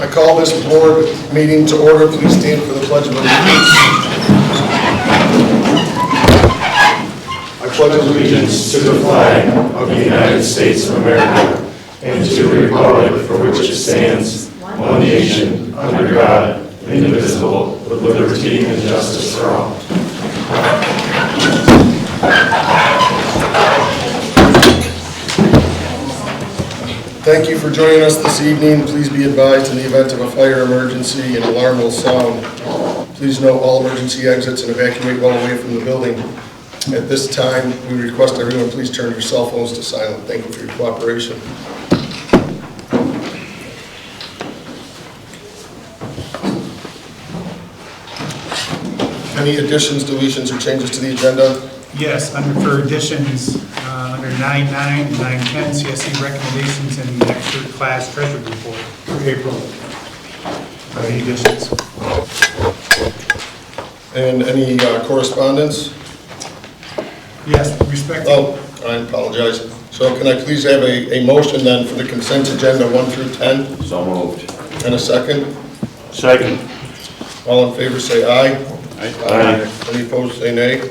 I call this board meeting to order. Please stand for the Pledge of Allegiance. I pledge allegiance to the flag of the United States of America and to the republic for which it stands, one nation, under God, indivisible, with liberty and justice for all. Thank you for joining us this evening. Please be advised in the event of a fire emergency, an alarm will sound. Please note all emergency exits and evacuate well away from the building. At this time, we request everyone please turn your cell phones to silent. Thank you for your cooperation. Any additions, deletions, or changes to the agenda? Yes, for additions, under 9.9 and 9.10, CSE recommendations and the extra class treasury report for April. Any additions? And any correspondence? Yes, respect. Oh, I apologize. So can I please have a motion then for the consent agenda 1 through 10? So moved. And a second? Second. All in favor say aye. Aye. Any opposed say nay.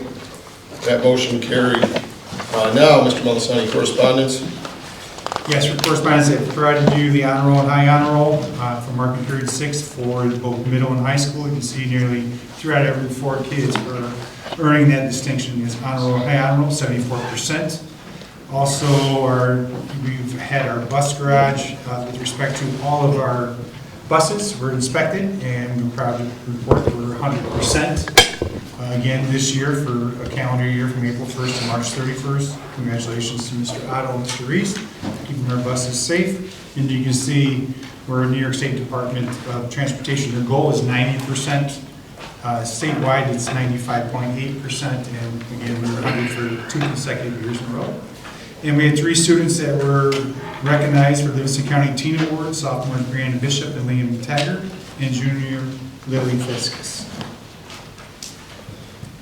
That motion carried. Now, Mr. Melisani, correspondence? Yes, for correspondence, I provided you the honor roll and high honor roll for marking period 6 for both middle and high school. You can see nearly 3 out of every 4 kids are earning that distinction as honor roll and high honor roll, 74%. Also, we've had our bus garage with respect to all of our buses were inspected, and we're proud to report that we're 100%. Again, this year for a calendar year from April 1st to March 31st. Congratulations to Mr. Otto and Mr. Reese, keeping our buses safe. And you can see we're New York State Department of Transportation. Their goal is 90%. Statewide, it's 95.8%. And again, we were 100 for 2 consecutive years in a row. And we had 3 students that were recognized for the Livingston County Teen Award, sophomores Brianna Bishop and Liam Taggart, and junior Lily Fiskus.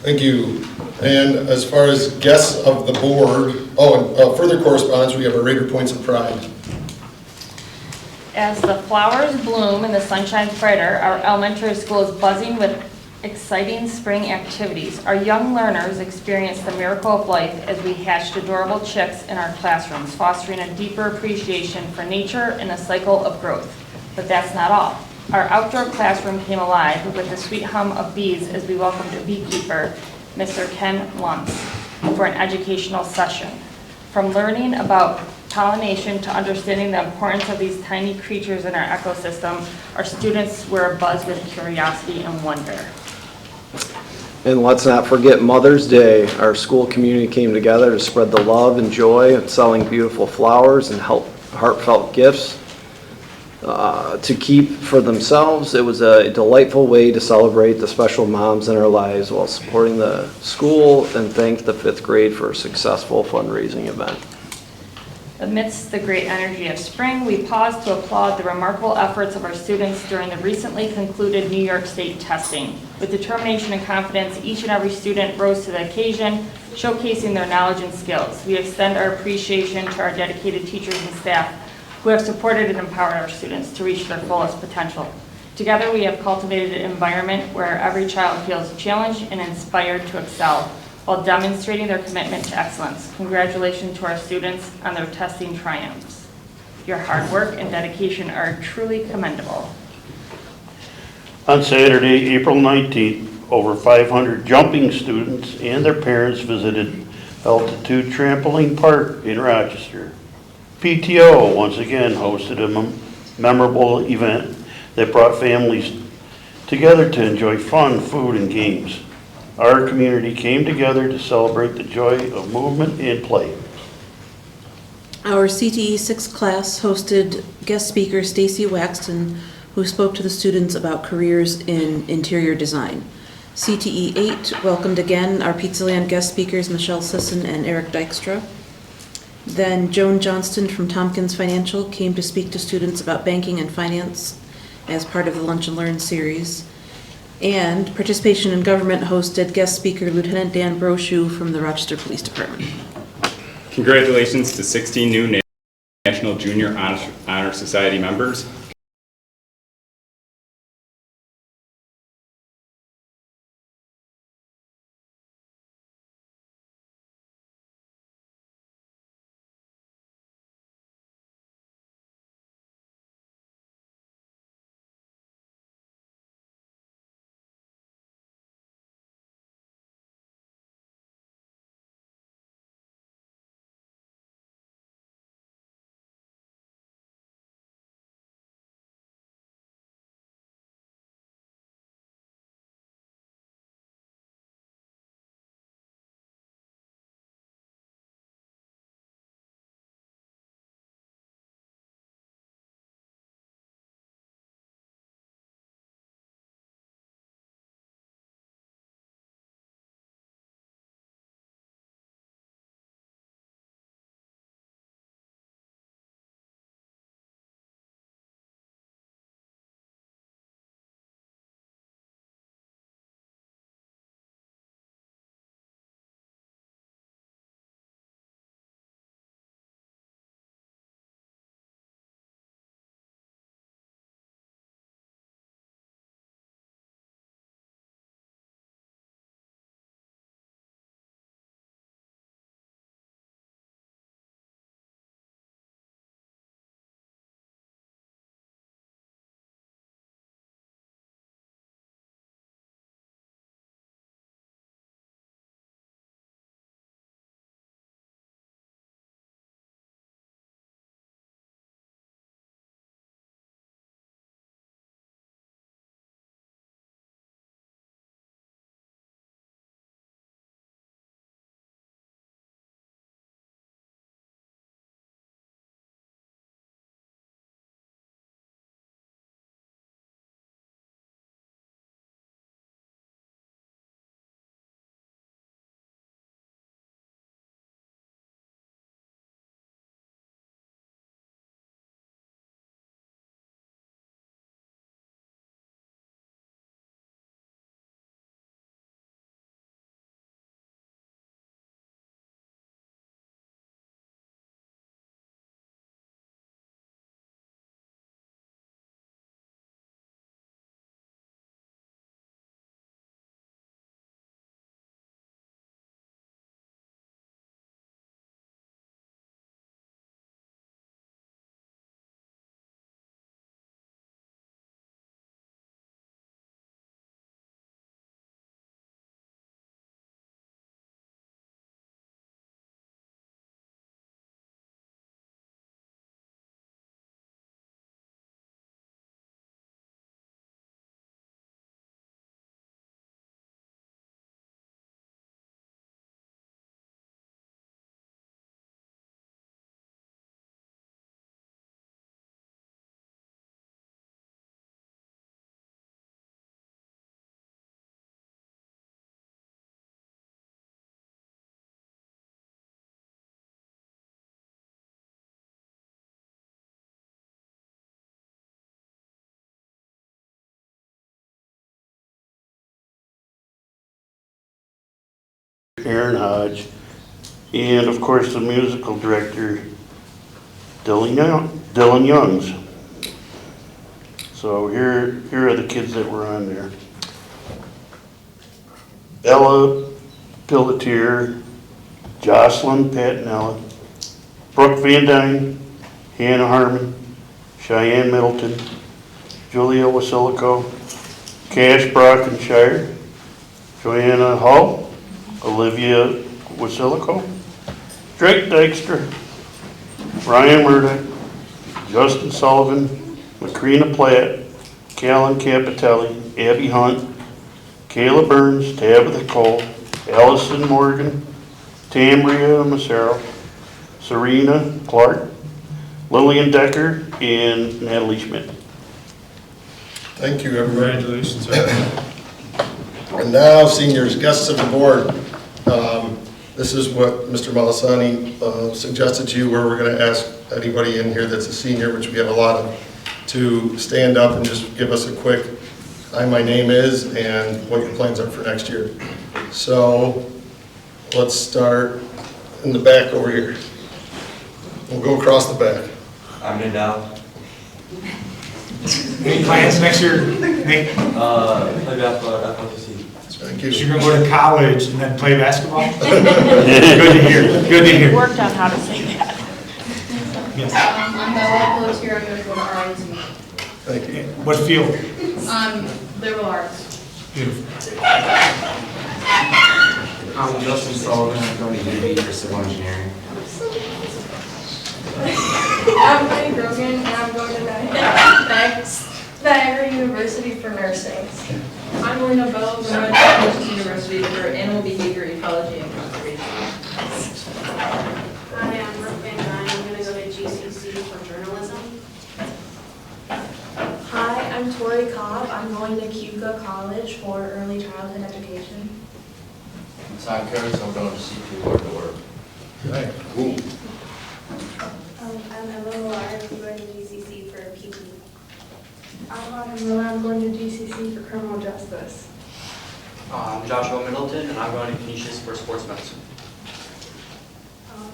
Thank you. And as far as guests of the board, and further correspondence, we have our Raider Points of Pride. As the flowers bloom and the sun shines brighter, our elementary school is buzzing with exciting spring activities. Our young learners experience the miracle of life as we hatched adorable chicks in our classrooms, fostering a deeper appreciation for nature and the cycle of growth. But that's not all. Our outdoor classroom came alive with the sweet hum of bees as we welcomed a beekeeper, Mr. Ken Luntz, for an educational session. From learning about pollination to understanding the importance of these tiny creatures in our ecosystem, our students were abuzz with curiosity and wonder. And let's not forget Mother's Day. Our school community came together to spread the love and joy of selling beautiful flowers and heartfelt gifts to keep for themselves. It was a delightful way to celebrate the special moms in our lives while supporting the school and thank the 5th grade for a successful fundraising event. Amidst the great energy of spring, we pause to applaud the remarkable efforts of our students during the recently concluded New York State testing. With determination and confidence, each and every student rose to the occasion, showcasing their knowledge and skills. We extend our appreciation to our dedicated teachers and staff who have supported and empowered our students to reach their fullest potential. Together, we have cultivated an environment where every child feels challenged and inspired to excel, while demonstrating their commitment to excellence. Congratulations to our students on their testing triumphs. Your hard work and dedication are truly commendable. On Saturday, April 19th, over 500 jumping students and their parents visited Altitude Trampoline Park in Rochester. PTO once again hosted a memorable event that brought families together to enjoy fun, food, and games. Our community came together to celebrate the joy of movement and play. Our CTE 6 class hosted guest speaker Stacy Waxton, who spoke to the students about careers in interior design. CTE 8 welcomed again our Pizzaland guest speakers Michelle Sisson and Eric Dykstra. Then Joan Johnston from Tompkins Financial came to speak to students about banking and finance as part of the Lunch and Learn series. And Participation in Government hosted guest speaker Lieutenant Dan Brochu from the Rochester Police Department. Congratulations to 16 new National Junior Honor Society members. Aaron Hodge, and of course the musical director, Dylan Youngs. So here are the kids that were on there. Ella Pelletier, Jocelyn Patinella, Brooke Van Dyne, Hannah Harmon, Cheyenne Middleton, Julia Wasilico, Cash Brockenshire, Joanna Hull, Olivia Wasilico, Drake Dykstra, Ryan Murdoch, Justin Sullivan, Macrina Platt, Callan Capitelli, Abby Hunt, Kayla Burns, Tabitha Cole, Allison Morgan, Tambria Macero, Serena Clark, Lillian Decker, and Natalie Schmidt. Thank you, everybody. Congratulations, sir. And now, seniors, guests of the board, this is what Mr. Malasani suggested to you, where we're going to ask anybody in here that's a senior, which we have a lot of, to stand up and just give us a quick, hi, my name is, and what your plans are for next year. So let's start in the back over here. We'll go across the back. I'm Nadal. Any plans next year, Nate? Play basketball at FLCC. Thank So you. you're gonna go to college and then play basketball? Good to hear, good to hear. Worked on how to say that. Yes. I'm Bella Close here, I'm going to go to RIT. Thank you. What field? Liberal arts. Beautiful. I'm Justin Sullivan. I'm going to UB for civil engineering. I'm Penny Grogan, and I'm going to Niagara University for nursing. I'm Lena Bells, and I'm at Massachusetts University for Animal Behavior Ecology and Conservation. Hi, I'm Brooke Van Dyne. I'm going to go to GCC for journalism. Hi, I'm Tori Cobb. I'm going to Keuka College for early childhood education. Todd Kurtz. I'm going to CP Work to Work. Right. I'm Emma Millard. I'm going to GCC for PT. I'm going to GCC for criminal justice. I'm Joshua Middleton, and I'm going to Canisius for sports medicine.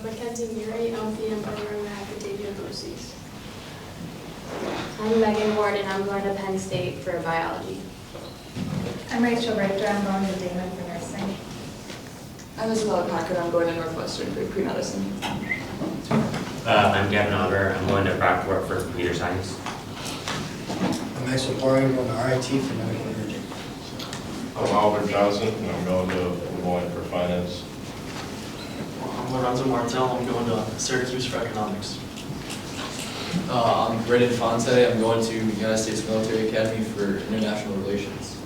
Mackenzie Murray, LPM program at Academia Lucy's. I'm Megan Ward, and I'm going to Penn State for biology. I'm Rachel Richter. I'm going to Damon for nursing. I'm Isabella Packard. I'm going to Northwestern for pre-medicine. I'm Gavin Auger. I'm going to Brockport for computer science. I'm Maxwell Poirier, I'm going to RIT for medical imaging. I'm Albert Johnson, and I'm going for finance. I'm Lorenzo Martel. I'm going to Syracuse for economics. I'm Brendan Fonte. I'm going to United States Military Academy for international relations.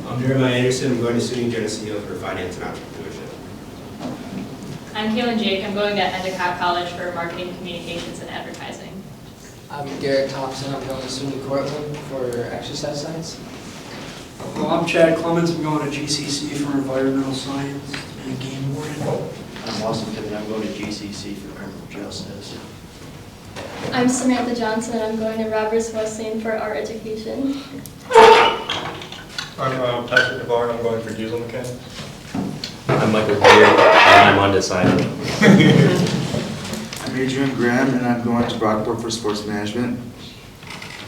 I'm Jeremiah Anderson. I'm going to SUNY Geneseo for finance and entrepreneurship. I'm Kaylin Jake. I'm going to Endicott College for marketing, communications, and advertising. I'm Garrett Thompson. I'm going to SUNY Cortland for exercise science. Well, I'm Chad Clements. I'm going to GCC for environmental science and game warden. I'm Austin Pittman. I'm going to GCC for criminal justice. I'm Samantha Johnson. I'm going to Roberts Wesleyan for art education. I'm Patrick Navarre. I'm going for diesel mechanic. I'm Michael Beard, and I'm undecided. I'm Adrian Graham, and I'm going to Brockport for sports management.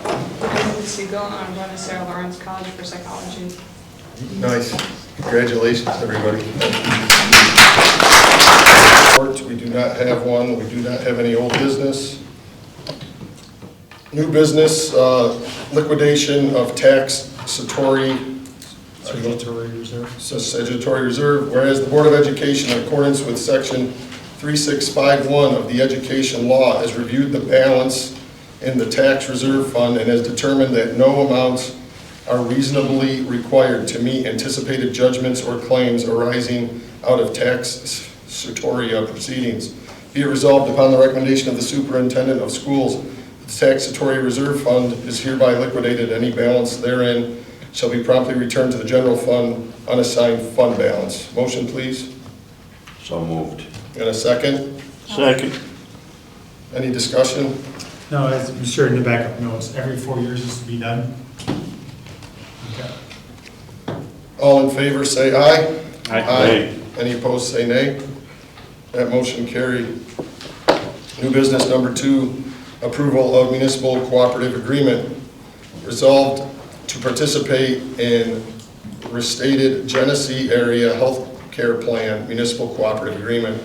I'm Luke Siegel, and I'm going to Sarah Lawrence College for psychology. Nice. Congratulations, everybody. We do not have one. We do not have any old business. New business, liquidation of tax statutory reserve. Whereas the Board of Education, in accordance with Section 3651 of the Education Law, has reviewed the balance in the tax reserve fund and has determined that no amounts are reasonably required to meet anticipated judgments or claims arising out of tax statutory proceedings. Be it resolved upon the recommendation of the Superintendent of Schools, the tax statutory reserve fund is hereby liquidated. Any balance therein shall be promptly returned to the general fund unassigned fund balance. Motion, please. So moved. And a second? Second. Any discussion? No, as I'm sure in the backup notes, every 4 years this to be done. Okay. All in favor, say aye. Aye. Any opposed, say nay. That motion carried. New business number 2, approval of municipal cooperative agreement. Resolved to participate in restated Genesee Area Health Care Plan Municipal Cooperative Agreement.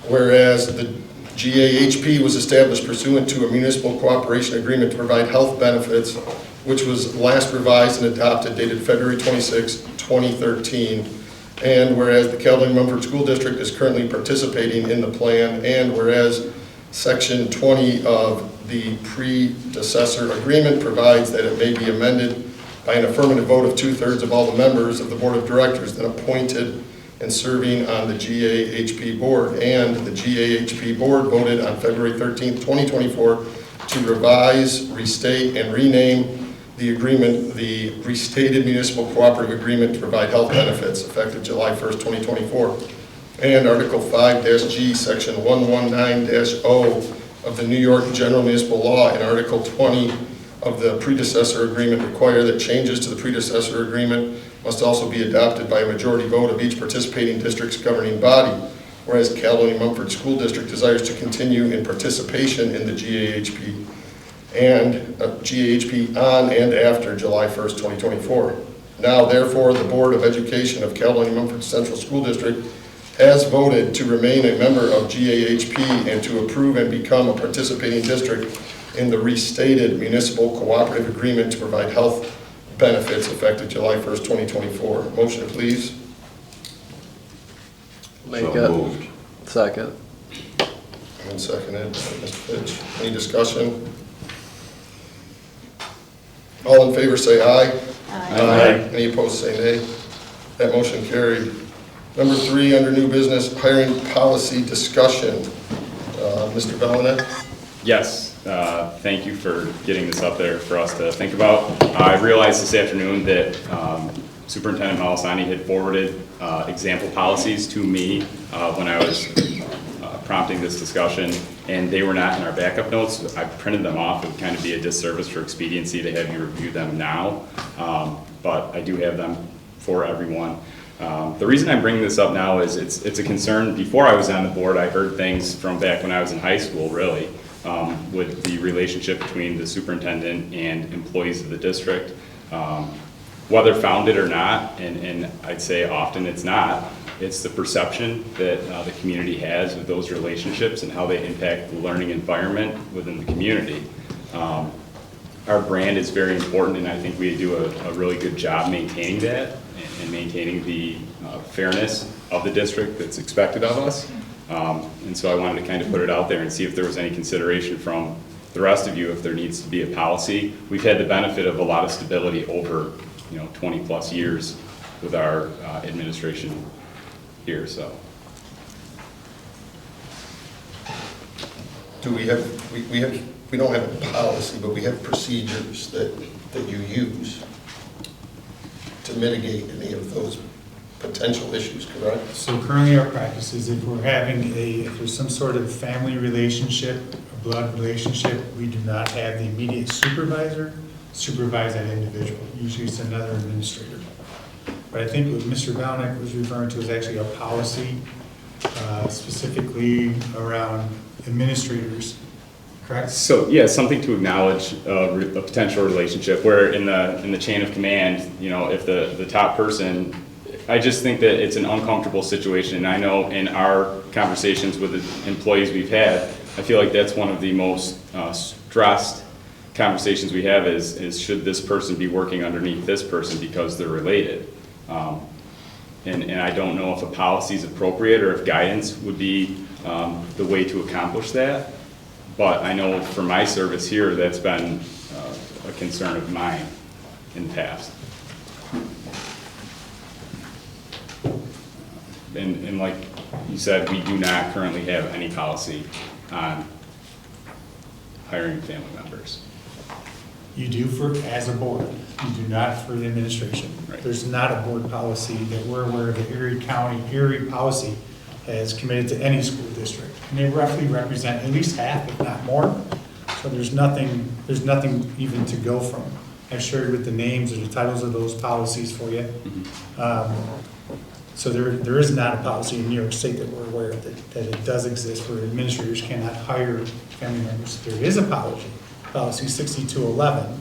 Whereas the GAHP was established pursuant to a municipal cooperation agreement to provide health benefits, which was last revised and adopted dated February 26, 2013. And whereas the Caledonia-Mumford School District is currently participating in the plan, and whereas Section 20 of the predecessor agreement provides that it may be amended by an affirmative vote of 2/3 of all the members of the Board of Directors then appointed and serving on the GAHP Board. And the GAHP Board voted on February 13, 2024 to revise, restate, and rename the agreement, the restated municipal cooperative agreement to provide health benefits effective July 1st, 2024. And Article 5-G, Section 119-0 of the New York General Municipal Law and Article 20 of the predecessor agreement require that changes to the predecessor agreement must also be adopted by a majority vote of each participating district's governing body. Whereas Caledonia-Mumford School District desires to continue in participation in the GAHP and GAHP on and after July 1st, 2024. Now, therefore, the Board of Education of Caledonia-Mumford Central School District has voted to remain a member of GAHP and to approve and become a participating district in the restated municipal cooperative agreement to provide health benefits effective July 1st, 2024. Motion, please. Make it. Moved. Second. And seconded, Mr. Fitch. Any discussion? All in favor say aye. Aye. Any opposed say nay. That motion carried. Number 3, under new business, hiring policy discussion. Mr. Bellinet? Yes, thank you for getting this up there for us to think about. I realized this afternoon that Superintendent Malasani had forwarded example policies to me when I was prompting this discussion, and they were not in our backup notes. I printed them off. It would kind of be a disservice for expediency to have you review them now, but I do have them for everyone. The reason I'm bringing this up now is it's a concern. Before I was on the board, I heard things from back when I was in high school, really, with the relationship between the superintendent and employees of the district. Whether founded or not, and I'd say often it's not, it's the perception that the community has of those relationships and how they impact the learning environment within the community. Our brand is very important, and I think we do a really good job maintaining that and maintaining the fairness of the district that's expected of us. And so I wanted to kind of put it out there and see if there was any consideration from the rest of you if there needs to be a policy. We've had the benefit of a lot of stability over 20 plus years with our administration here. So Do we have, we don't have a policy, but we have procedures that you use to mitigate any of those potential issues, correct? So currently our practice is if there's some sort of family relationship, a blood relationship, we do not have the immediate supervisor supervise that individual. Usually it's another administrator. But I think what Mr. Valnick was referring to is actually a policy specifically around administrators, correct? So yeah, something to acknowledge a potential relationship where in the chain of command, if the top person, I just think that it's an uncomfortable situation. And I know in our conversations with the employees we've had, I feel like that's one of the most stressed conversations we have is should this person be working underneath this person because they're related? And I don't know if a policy is appropriate or if guidance would be the way to accomplish that. But I know for my service here, that's been a concern of mine in the past. And like you said, we do not currently have any policy on hiring family members. You do as a board. You do not for the administration. Right. There's not a board policy that we're aware of. The Erie County policy has committed to any school district. And they roughly represent at least half, if not more. So there's nothing even to go from. I've shared with the names or the titles of those policies for you. So there is not a policy in New York State that we're aware of that it does exist where administrators cannot hire family members. There is a policy 6211,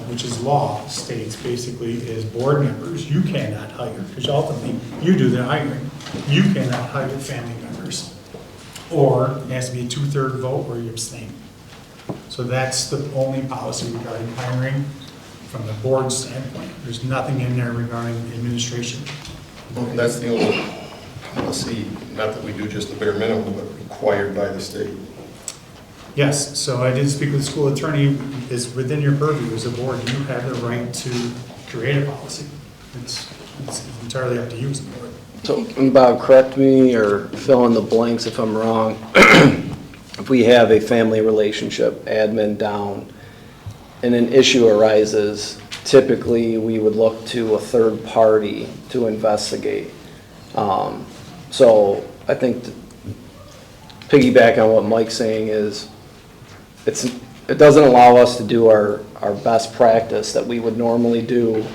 which is law, states basically as board members, you cannot hire, because ultimately you do the hiring. You cannot hire family members. Or it has to be a 2/3 vote or you abstain. So that's the only policy regarding hiring from the board standpoint. There's nothing in there regarding administration. Well, that's the only policy, not that we do just the bare minimum, but required by the state. Yes, so I did speak with the school attorney. Is within your purview as a board, you have the right to create a policy. It's entirely up to you as a board. So, and Bob, correct me or fill in the blanks if I'm wrong. If we have a family relationship, admin down, and an issue arises, typically we would look to a third party to investigate. So I think to piggyback on what Mike's saying is it doesn't allow us to do our best practice that we would normally do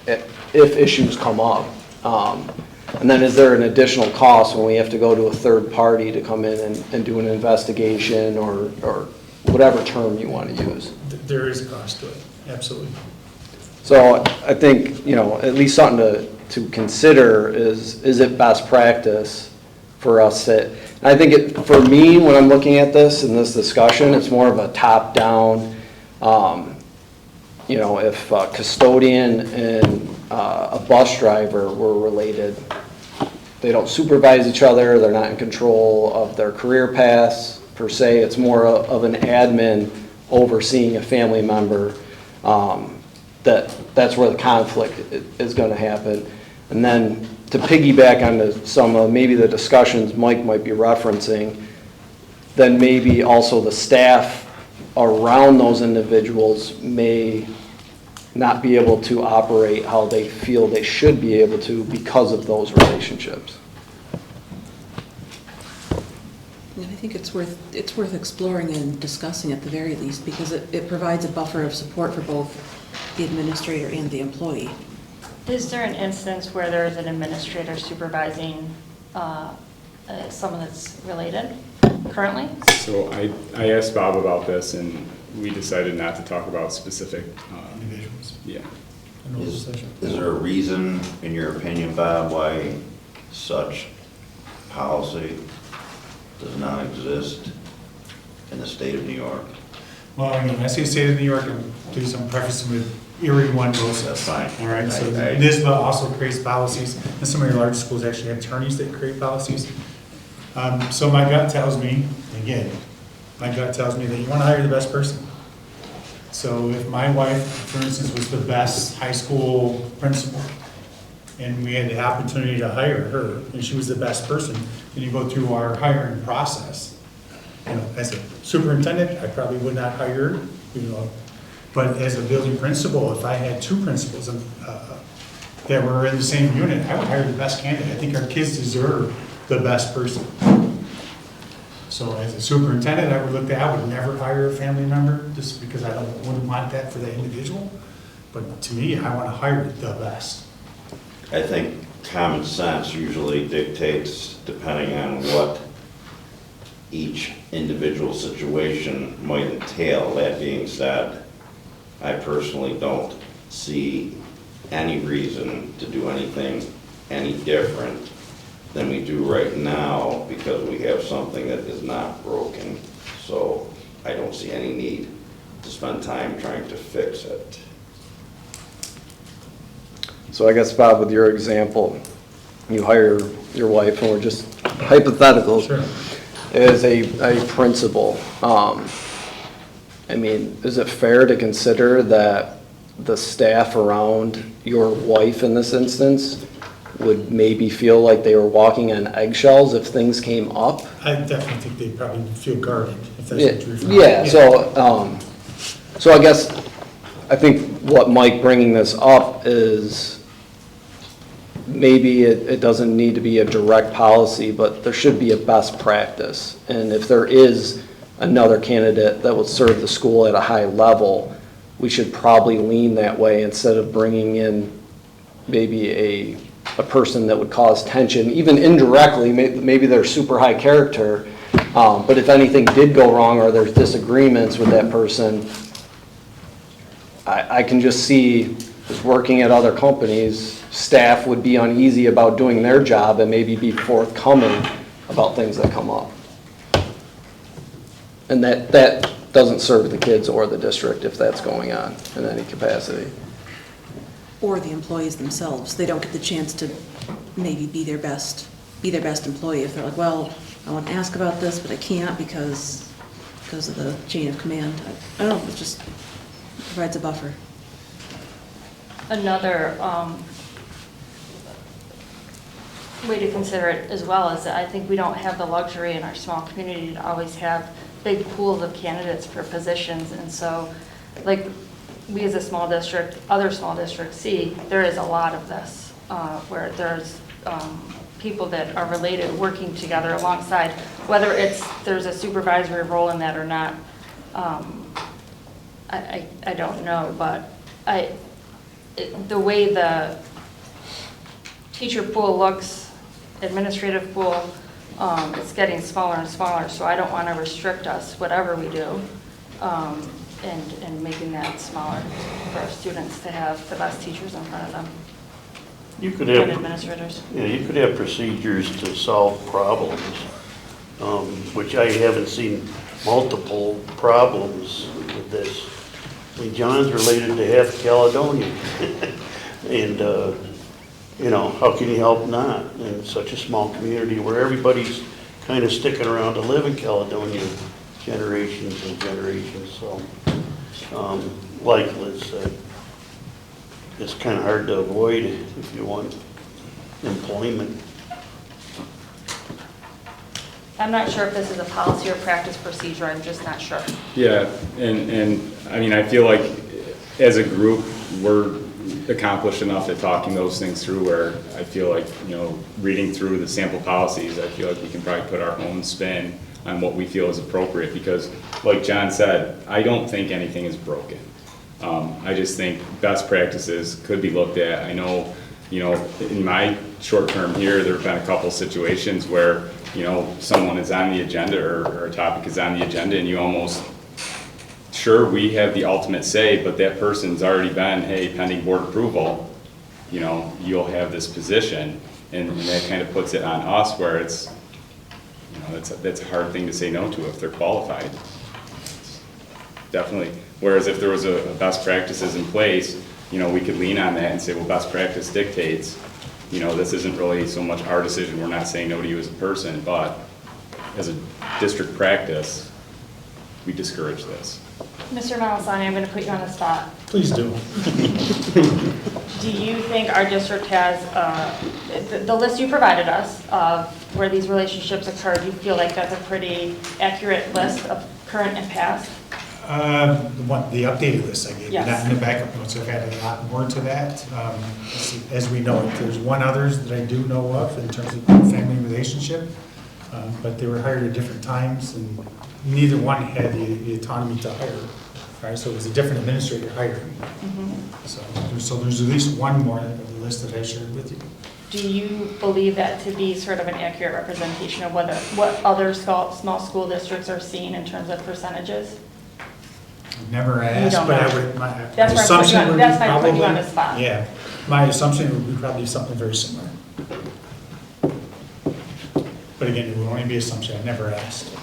if issues come up. And then is there an additional cost when we have to go to a third party to come in and do an investigation or whatever term you want to use? There is a cost to it, absolutely. So I think, at least something to consider is it best practice for us to, and I think for me, when I'm looking at this in this discussion, it's more of a top-down, if a custodian and a bus driver were related, they don't supervise each other, they're not in control of their career paths per se, it's more of an admin overseeing a family member, that's where the conflict is going to happen. And then to piggyback on some of maybe the discussions Mike might be referencing, then maybe also the staff around those individuals may not be able to operate how they feel they should be able to because of those relationships. And I think it's worth exploring and discussing at the very least, because it provides a buffer of support for both the administrator and the employee. Is there an instance where there is an administrator supervising someone that's related currently? So I asked Bob about this, and we decided not to talk about specific individuals. Yeah. Is there a reason, in your opinion, Bob, why such policy does not exist in the state of New York? Well, when I say state of New York, please don't preface with Erie one process. That's fine. All right, so NISBA also creates policies, and some of your larger schools actually have attorneys that create policies. So my gut tells me, again, my gut tells me that you want to hire the best person. So if my wife, for instance, was the best high school principal, and we had the opportunity to hire her, and she was the best person, then you go through our hiring process. As a superintendent, I probably would not hire her, but as a building principal, if I had two principals that were in the same unit, I would hire the best candidate. I think our kids deserve the best person. So as a superintendent, I would never hire a family member just because I wouldn't want that for the individual. But to me, I want to hire the best. I think common sense usually dictates, depending on what each individual situation might entail. That being said, I personally don't see any reason to do anything any different than we do right now, because we have something that is not broken. So I don't see any need to spend time trying to fix it. So I guess, Bob, with your example, you hire your wife, and we're just hypothetical, sure, as a principal. Is it fair to consider that the staff around your wife in this instance would maybe feel like they were walking on eggshells if things came up? I definitely think they'd probably feel guarded, if that's what you're referring to. Yeah, so I guess, I think what Mike bringing this up is maybe it doesn't need to be a direct policy, but there should be a best practice. And if there is another candidate that would serve the school at a high level, we should probably lean that way instead of bringing in maybe a a person that would cause tension, even indirectly, maybe they're super high character, but if anything did go wrong or there's disagreements with that person, I can just see, just working at other companies, staff would be uneasy about doing their job and maybe be forthcoming about things that come up. And that doesn't serve the kids or the district if that's going on in any capacity. Or the employees themselves. They don't get the chance to maybe be their best employee if they're like, well, I want to ask about this, but I can't because of the chain of command. I don't know, it just provides a buffer. Another way to consider it as well is that I think we don't have the luxury in our small community to always have big pools of candidates for positions. And so, like, we as a small district, other small districts see, there is a lot of this, where there's people that are related working together alongside, whether there's a supervisory role in that or not. I don't know, but the way the teacher pool looks, administrative pool, it's getting smaller and smaller, so I don't want to restrict us, whatever we do, and making that smaller for our students to have the best teachers in front of them. You could have, and administrators. Yeah, you could have procedures to solve problems, which I haven't seen multiple problems with this. I mean, John's related to half Caledonia, and you know, how can you help not in such a small community where everybody's kind of sticking around to live in Caledonia generations and generations? So, like Liz said, it's kind of hard to avoid if you want employment. I'm not sure if this is a policy or practice procedure, I'm just not sure. Yeah, and I mean, I feel like as a group, we're accomplished enough at talking those things through where I feel like, you know, reading through the sample policies, I feel like we can probably put our own spin on what we feel is appropriate, because like John said, I don't think anything is broken. I just think best practices could be looked at. I know, you know, in my short term here, there have been a couple situations where, you know, someone is on the agenda or a topic is on the agenda and you almost, sure, we have the ultimate say, but that person's already been, hey, pending board approval, you know, you'll have this position, and that kind of puts it on us where it's, you know, that's a hard thing to say no to if they're qualified. Definitely. Whereas if there was a best practices in place, you know, we could lean on that and say, well, best practice dictates, you know, this isn't really so much our decision, we're not saying no to you as a person, but as a district practice, we discourage this. Mr. Malasani, I'm going to put you on the spot. Please do. Do you think our district has, the list you provided us of where these relationships occurred, do you feel like that's a pretty accurate list of current and past? The updated list I gave you, Yes. not in the backup notes. I've added a lot more to that. As we know, there's one others that I do know of in terms of family relationship, but they were hired at different times, and neither one had the autonomy to hire. Right, so it was a different administrator hiring. So there's at least one more of the list that I shared with you. Do you believe that to be sort of an accurate representation of what other small school districts are seeing in terms of percentages? Never asked, but I would, my That's why assumption would be that's why I'm putting you on probably, the spot. yeah, my assumption would be probably something very similar. But again, it would only be assumption, I never asked.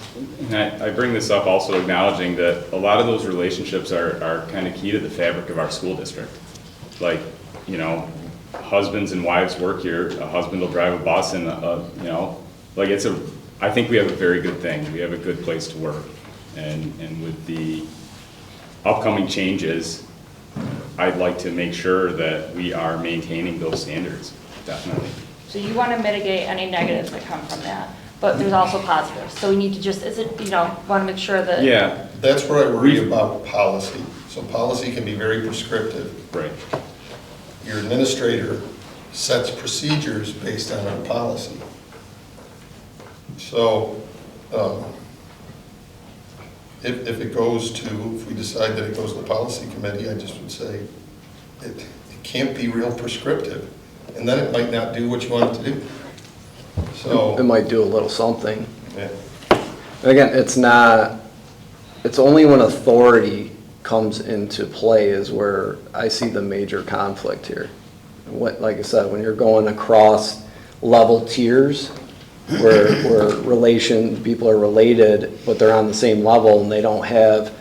And I bring this up also acknowledging that a lot of those relationships are kind of key to the fabric of our school district. Like, you know, husbands and wives work here, a husband will drive a bus and, you know, like I think we have a very good thing. We have a good place to work. And with the upcoming changes, I'd like to make sure that we are maintaining those standards, definitely. So you want to mitigate any negatives that come from that, but there's also positives. So we need to just, want to make sure that. Yeah. That's where I worry about policy. So policy can be very prescriptive. Right. Your administrator sets procedures based on our policy. So if we decide that it goes to the policy committee, I just would say it can't be real prescriptive. and then it might not do what you want it to do. It So, might do a little something. yeah. And again, it's only when authority comes into play is where I see the major conflict here. Like I said, when you're going across level tiers where people are related, but they're on the same level and they don't have,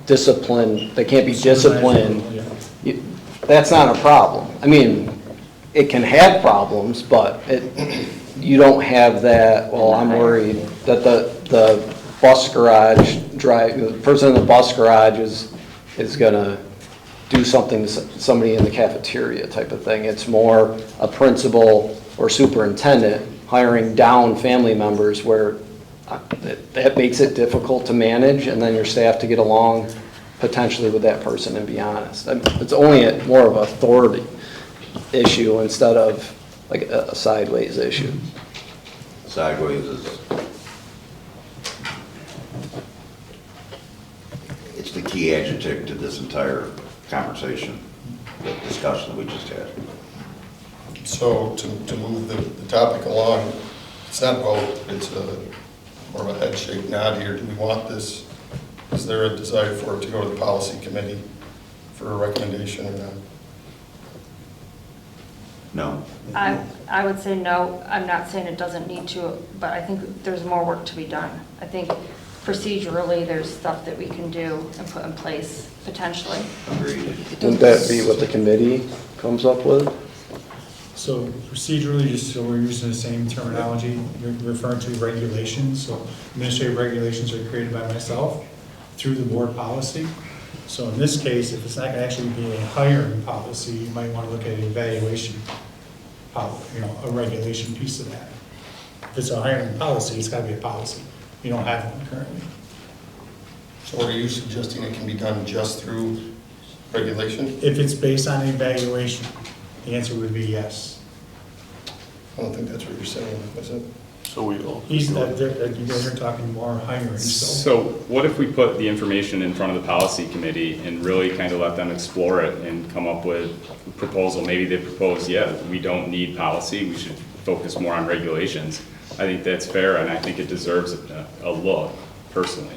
discipline, they can't be disciplined, that's not a problem. I mean, it can have problems, but you don't have that, well, I'm worried that the bus garage the person in the bus garage is gonna do something to somebody in the cafeteria type of thing. It's more a principal or superintendent hiring down family members where that makes it difficult to manage and then your staff to get along potentially with that person, and be honest. It's only more of an authority issue instead of like a sideways issue. Sideways is, it's the key adjective to this entire conversation, the discussion that we just had. So to move the topic along, it's not a vote, it's more of a head shake nod here. Do we want this? Is there a desire for it to go to the policy committee for a recommendation or not? No. I would say no. I'm not saying it doesn't need to, but I think there's more work to be done. I think procedurally, there's stuff that we can do and put in place potentially. Agreed. Wouldn't that be what the committee comes up with? So procedurally, just so we're using the same terminology, you're referring to regulations. So administrative regulations are created by myself through the board policy. So in this case, if it's not going to actually be a hiring policy, you might want to look at an evaluation, a regulation piece of that. If it's a hiring policy, it's got to be a policy. You don't have one currently. So are you suggesting it can be done just through regulation? If it's based on evaluation, the answer would be yes. I don't think that's what you're saying, is it? So we all. You guys are talking more hiring, So what if we put the information in front of the policy committee and really kind of let them explore it and come up with a proposal? Maybe they propose, yeah, we don't need policy, we should focus more on regulations. I think that's fair, and I think it deserves a look, personally.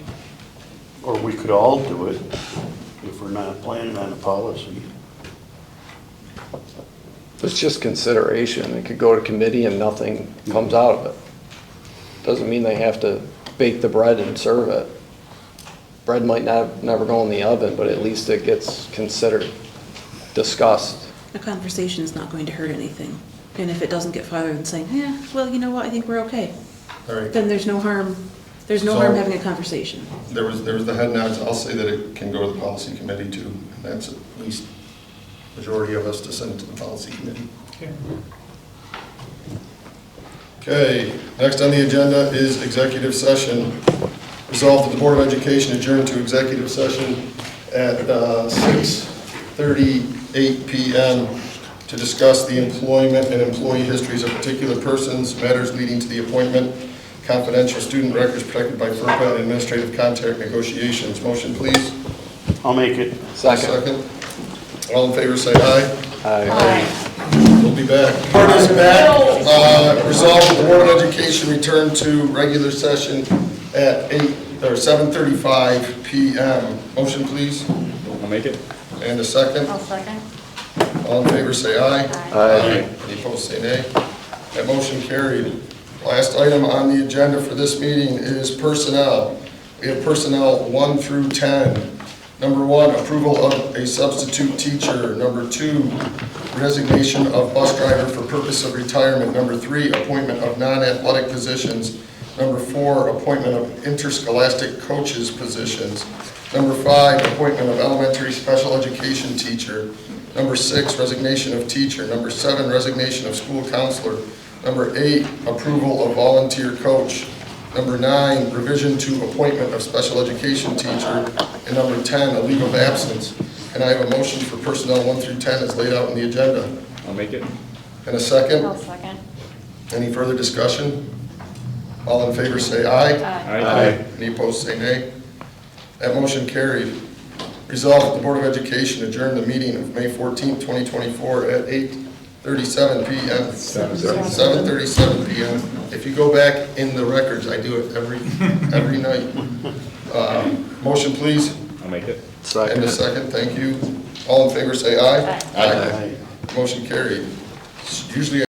Or we could all do it if we're not planning on a policy. It's just consideration. It could go to committee and nothing comes out of it. Doesn't mean they have to bake the bread and serve it. Bread might never go in the oven, but at least it gets considered, discussed. A conversation is not going to hurt anything. And if it doesn't get farther than saying, well, you know what, I think we're okay. All right. Then there's no harm having a conversation. There was the head nods. I'll say that it can go to the policy committee too, and that's at least majority of us to send it to the policy committee. Okay. Okay, next on the agenda is executive session. Resolved that the Board of Education adjourn to executive session at 6:38 p.m. to discuss the employment and employee histories of particular persons, matters leading to the appointment, confidential student records protected by FERPA, and administrative contract negotiations. Motion, please. I'll make it. Second. All in favor, say aye. Aye. We'll be back. Board is back. Resolved that the Board of Education return to regular session at 7:35 p.m. Motion, please. I'll make it. And a second. I'll second. All in favor, say aye. Aye. Any opposed, say nay. That motion carried. Last item on the agenda for this meeting is personnel. We have personnel 1 through 10. Number 1, approval of a substitute teacher. Number 2, resignation of bus driver for purpose of retirement. Number 3, appointment of non-athletic positions. Number 4, appointment of interscholastic coaches positions. Number 5, appointment of elementary special education teacher. Number 6, resignation of teacher. Number 7, resignation of school counselor. Number 8, approval of volunteer coach. Number 9, revision to appointment of special education teacher. And number 10, a leave of absence. And I have a motion for personnel 1 through 10 as laid out in the agenda. I'll make it. And a second? I'll second. Any further discussion? All in favor say aye. Aye. Aye. Any opposed say nay. That motion carried. Resolved that the Board of Education adjourn the meeting of May 14, 2024 at 8:37 p.m. 7:37 p.m. If you go back in the records, I do it every night. Motion, please. I'll make it. And a second, thank you. All in favor, say aye. Aye. Motion carried. Usually